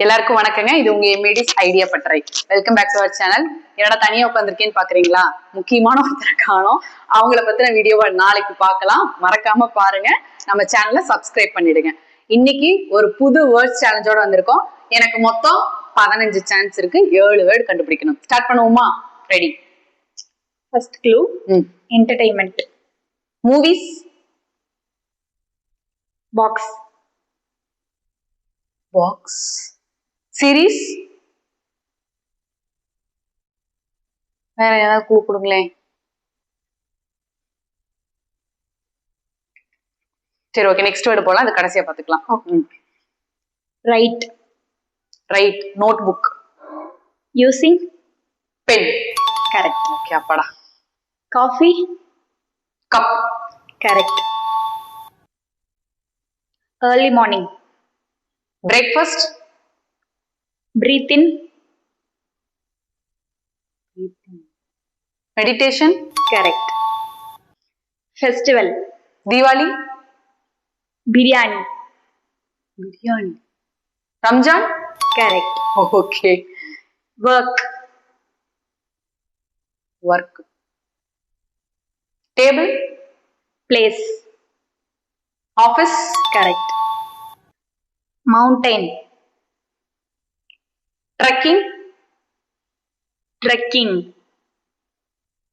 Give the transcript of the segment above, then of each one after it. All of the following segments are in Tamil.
எல்லாருக்கும் வணக்கங்க. இது உங்க எம்ஏடிஸ் ஐடியா பட்டறை. Welcome back to our channel. என்னோட தனியா உட்காந்துருக்கேன்னு பாக்குறீங்களா? முக்கியமான ஒருத்தரை காணோம். அவங்கள பத்தின வீடியோவை நாளைக்கு பார்க்கலாம். மறக்காம பாருங்க. நம்ம சேனலை சப்ஸ்கிரைப் பண்ணிடுங்க. இன்னைக்கு ஒரு புது வேர்ட்ஸ் சேலஞ்சோட வந்திருக்கோம். எனக்கு மொத்தம் 15 சான்ஸ் இருக்கு. 7 வேர்டு கண்டுபிடிக்கணும். ஸ்டார்ட் பண்ணுவோமா? Ready. First clue entertainment. Movies, box, box, series, வேற ஏதாவது க்ளூ கொடுங்களேன். சரி, ஓகே, நெக்ஸ்ட் வேர்டு போலாம். அது கடைசியா பாத்துக்கலாம். Right, right, notebook, using pen. Correct. Okay, அப்பாடா. Coffee, cup, correct. Early morning, breakfast, breathe in, meditation, correct. Festival, Deepavali, biryani, biryani, Ramzan, correct. Okay. Work, work, table, place, office, correct. Mountain, trekking. Trekking,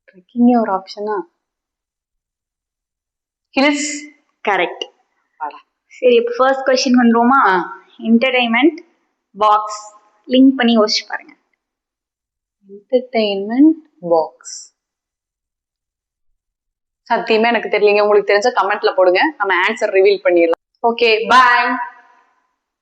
ட்ரெக்கிங்கே ஒரு ஆப்ஷனா? Hills, correct. சரி, இப்போ ஃபர்ஸ்ட் கொஸ்டின் வந்துருவோமா? என்டர்டைன்மெண்ட், பாக்ஸ், லிங்க் பண்ணி யோசிச்சு பாருங்க. Entertainment box. சத்தியமா எனக்கு தெரியலங்க. உங்களுக்கு தெரிஞ்ச கமெண்ட்ல போடுங்க. நம்ம ஆன்சர் ரிவீல் பண்ணிடலாம். ஓகே, பாய்.